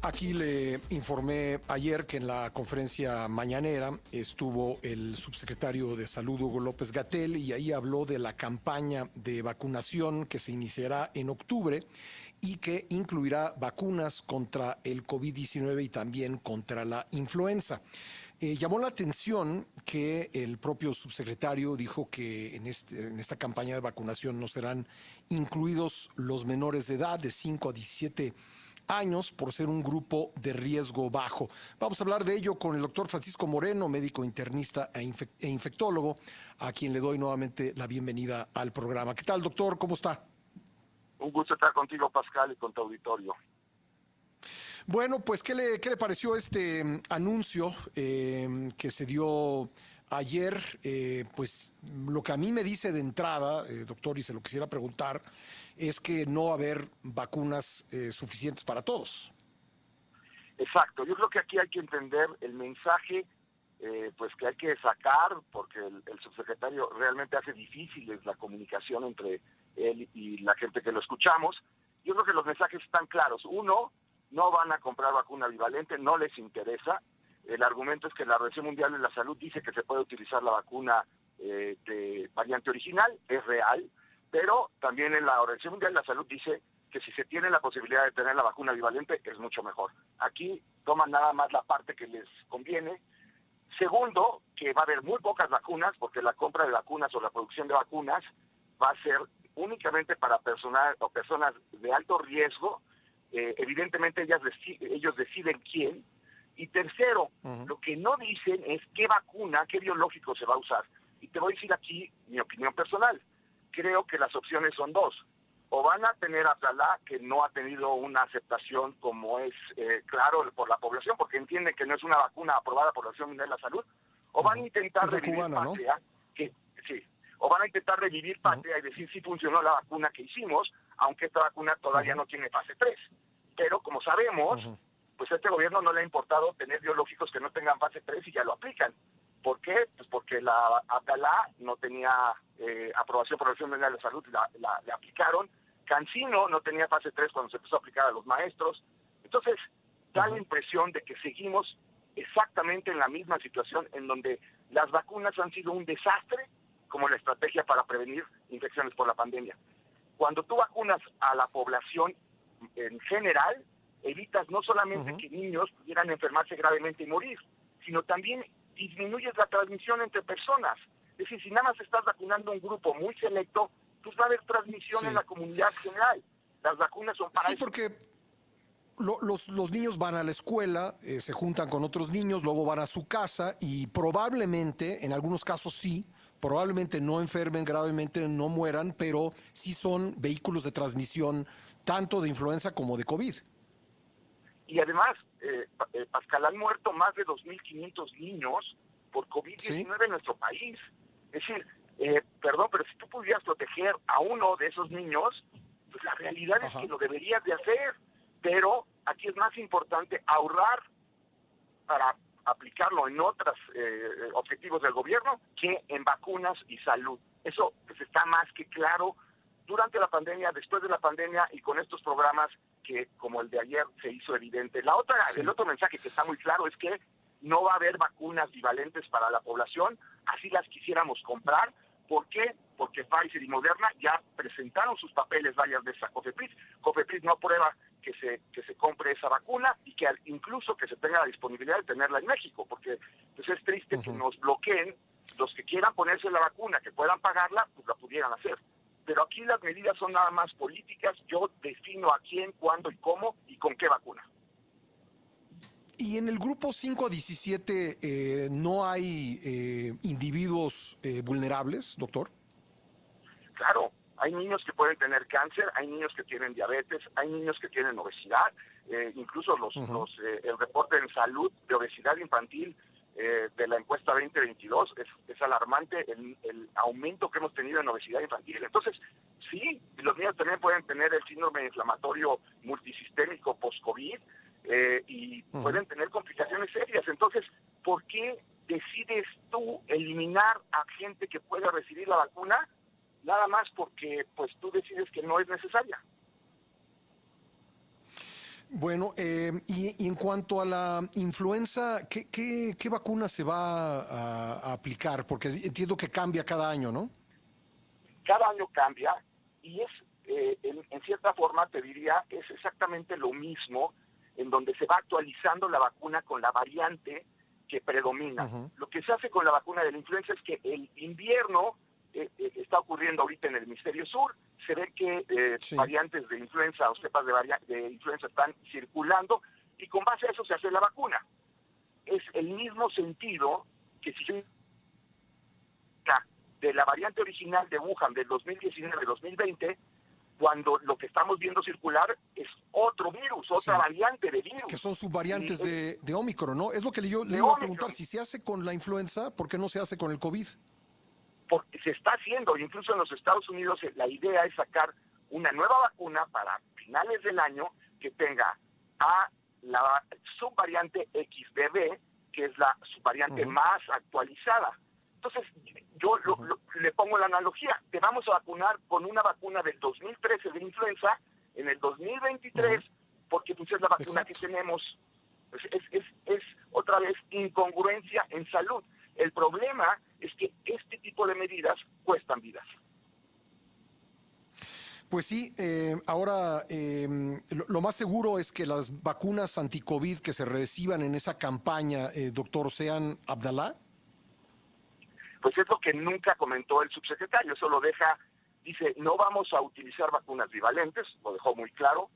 Aquí le informé ayer que en la conferencia mañanera estuvo el subsecretario de Salud, Hugo López-Gatell, y ahí habló de la campaña de vacunación que se iniciará en octubre y que incluirá vacunas contra el COVID-19 y también contra la influenza. Llamó la atención que el propio subsecretario dijo que en esta campaña de vacunación no serán incluidos los menores de edad de 5 a 17 años por ser un grupo de riesgo bajo. Vamos a hablar de ello con el doctor Francisco Moreno, médico internista e infectólogo, a quien le doy nuevamente la bienvenida al programa. ¿Qué tal, doctor? ¿Cómo está? Un gusto estar contigo, Pascal, y con tu auditorio. Bueno, pues, ¿qué le pareció este anuncio que se dio ayer? Pues lo que a mí me dice de entrada, doctor, y se lo quisiera preguntar, es que no va a haber vacunas suficientes para todos. Exacto, yo creo que aquí hay que entender el mensaje pues que hay que sacar, porque el subsecretario realmente hace difícil la comunicación entre él y la gente que lo escuchamos. Yo creo que los mensajes están claros. Uno, no van a comprar vacuna bivalente, no les interesa. El argumento es que la Organización Mundial de la Salud dice que se puede utilizar la vacuna de variante original, es real, pero también en la Organización Mundial de la Salud dice que si se tiene la posibilidad de tener la vacuna bivalente es mucho mejor. Aquí toman nada más la parte que les conviene. Segundo, que va a haber muy pocas vacunas, porque la compra de vacunas o la producción de vacunas va a ser únicamente para personas de alto riesgo. Evidentemente ellos deciden quién. Y tercero, lo que no dicen es qué vacuna, qué biológico se va a usar. Y te voy a decir aquí mi opinión personal. Creo que las opciones son dos. O van a tener Abdalá, que no ha tenido una aceptación como es claro por la población, porque entienden que no es una vacuna aprobada por la Organización Mundial de la Salud, o van a intentar Es la revivir cubana, ¿no? Patria, o van a intentar revivir Patria y decir si funcionó la vacuna que hicimos, aunque esta vacuna todavía no tiene fase 3. Pero como sabemos, pues a este gobierno no le ha importado tener biológicos que no tengan fase 3 y ya lo aplican. ¿Por qué? Pues porque la Abdalá no tenía aprobación por la Organización Mundial de la Salud, le aplicaron. Cancino no tenía fase 3 cuando se empezó a aplicar a los maestros. Entonces, da la impresión de que seguimos exactamente en la misma situación en donde las vacunas han sido un desastre como la estrategia para prevenir infecciones por la pandemia. Cuando tú vacunas a la población en general, evitas no solamente que niños pudieran enfermarse gravemente y morir, sino también disminuyes la transmisión entre personas. Es decir, si nada más estás vacunando a un grupo muy selecto, pues va a haber transmisión en la comunidad general. Las vacunas son para eso. Sí, porque los niños van a la escuela, se juntan con otros niños, luego van a su casa y probablemente, en algunos casos sí, probablemente no enfermen gravemente, no mueran, pero sí son vehículos de transmisión tanto de influenza como de COVID. Y además, Pascal, han muerto más de 2.500 niños por COVID-19 en nuestro país. Es decir, perdón, pero si tú pudieras proteger a uno de esos niños, pues la realidad es que lo deberías de hacer. Pero aquí es más importante ahorrar para aplicarlo en otros objetivos del gobierno que en vacunas y salud. Eso pues está más que claro durante la pandemia, después de la pandemia y con estos programas que, como el de ayer, se hizo evidente. El otro mensaje que está muy claro es que no va a haber vacunas bivalentes para la población, así las quisiéramos comprar. ¿Por qué? Porque Pfizer y Moderna ya presentaron sus papeles varias veces a COFEPRIS. COFEPRIS no aprueba que se compre esa vacuna y que incluso que se tenga la disponibilidad de tenerla en México, porque pues es triste que nos bloqueen. Los que quieran ponerse la vacuna, que puedan pagarla, pues la pudieran hacer. Pero aquí las medidas son nada más políticas. Yo defino a quién, cuándo y cómo y con qué vacuna. Y en el grupo 5 a 17 no hay individuos vulnerables, doctor. Claro, hay niños que pueden tener cáncer, hay niños que tienen diabetes, hay niños que tienen obesidad, incluso el reporte en salud de obesidad infantil de la encuesta 2022 es alarmante el aumento que hemos tenido en obesidad infantil. Entonces, sí, los niños también pueden tener el síndrome inflamatorio multisistémico post-COVID y pueden tener complicaciones serias. Entonces, ¿por qué decides tú eliminar a gente que pueda recibir la vacuna? Nada más porque pues tú decides que no es necesaria. Bueno, y en cuanto a la influenza, ¿qué vacuna se va a aplicar? Porque entiendo que cambia cada año, ¿no? Cada año cambia y es, en cierta forma, te diría, es exactamente lo mismo en donde se va actualizando la vacuna con la variante que predomina. Ujú. Lo que se hace con la vacuna de la influenza es que el invierno está ocurriendo ahorita en el hemisferio sur, se ve que Sí. variantes de influenza o cepas de influenza están circulando y con base a eso se hace la vacuna. Es el mismo sentido que si yo de la variante original de Wuhan del 2019-2020, cuando lo que estamos viendo circular es otro virus, otra Sí. variante de Es que virus, son y subvariantes es de Omicron, ¿no? Es lo que yo le de iba a preguntar, Omicron, si se hace con la influenza, ¿por qué no se hace con el COVID? porque se está haciendo, incluso en los Estados Unidos la idea es sacar una nueva vacuna para finales del año que tenga a la subvariante XBB, que es la subvariante Ujú, más actualizada. Entonces, yo ujú, le pongo la analogía, te vamos a vacunar con una vacuna del 2013 de influenza en el 2023, ujú. porque pues es la vacuna que Exacto. tenemos. Pues es otra vez incongruencia en salud. El problema es que este tipo de medidas cuestan vidas. Pues sí, ahora lo más seguro es que las vacunas anti-COVID que se reciban en esa campaña, doctor, sean Abdalá. Pues es lo que nunca comentó el subsecretario, eso lo deja, dice, no vamos a utilizar vacunas bivalentes, lo dejó muy claro,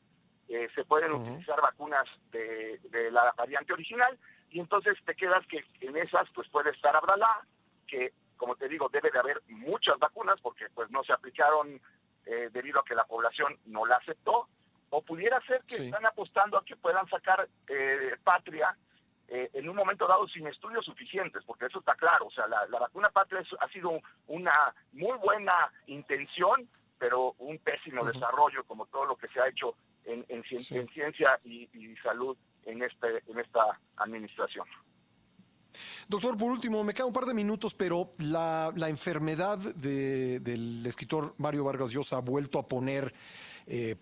se pueden Ujú, utilizar vacunas de la variante original, y entonces te quedas que en esas pues puede estar Abdalá, que como te digo debe de haber muchas vacunas porque pues no se aplicaron debido a que la población no la aceptó, o pudiera ser que sí. están apostando a que puedan sacar Patria en un momento dado sin estudios suficientes, porque eso está claro, o sea, la vacuna Patria ha sido una muy buena intención, pero un pésimo Ujú, desarrollo, como todo lo que se ha hecho sí. en ciencia y salud en esta administración. Doctor, por último, me queda un par de minutos, pero la enfermedad del escritor Mario Vargas Llosa ha vuelto a poner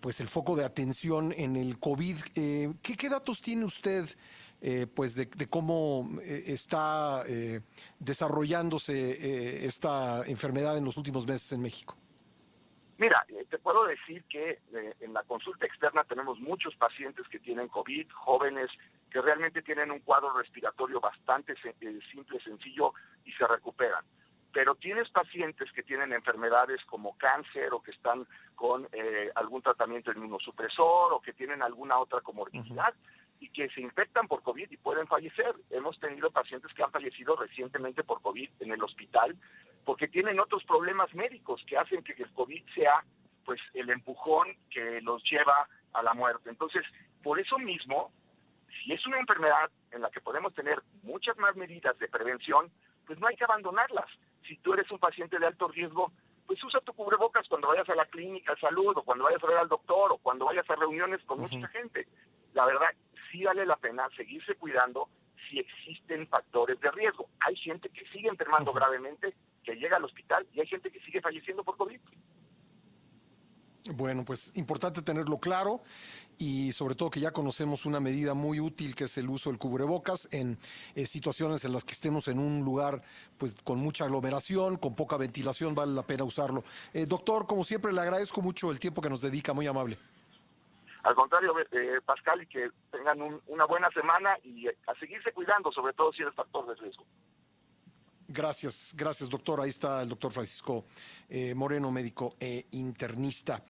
pues el foco de atención en el COVID. ¿Qué datos tiene usted pues de cómo está desarrollándose esta enfermedad en los últimos meses en México? Mira, te puedo decir que en la consulta externa tenemos muchos pacientes que tienen COVID, jóvenes que realmente tienen un cuadro respiratorio bastante simple, sencillo y se recuperan. Pero tienes pacientes que tienen enfermedades como cáncer o que están con algún tratamiento inmunosupresor o que tienen alguna otra Ujú, comorbilidad y que se infectan por COVID y pueden fallecer. Hemos tenido pacientes que han fallecido recientemente por COVID en el hospital porque tienen otros problemas médicos que hacen que el COVID sea pues el empujón que los lleva a la muerte. Entonces, por eso mismo, si es una enfermedad en la que podemos tener muchas más medidas de prevención, pues no hay que abandonarlas. Si tú eres un paciente de alto riesgo, pues usa tu cubrebocas cuando vayas a la clínica de salud o cuando vayas a ver al doctor o cuando vayas a reuniones con ujú. mucha gente. La verdad, sí vale la pena seguirse cuidando si existen factores de riesgo. Hay gente que sigue enfermando Ujú. gravemente, que llega al hospital y hay gente que sigue falleciendo por COVID. Bueno, pues importante tenerlo claro y sobre todo que ya conocemos una medida muy útil que es el uso del cubrebocas en situaciones en las que estemos en un lugar pues con mucha aglomeración, con poca ventilación, vale la pena usarlo. Doctor, como siempre le agradezco mucho el tiempo que nos dedica, muy amable. Al contrario, Pascal, y que tengan una buena semana y a seguirse cuidando, sobre todo si eres factor de riesgo. Gracias, gracias doctor. Ahí está el doctor Francisco Moreno, médico e internista.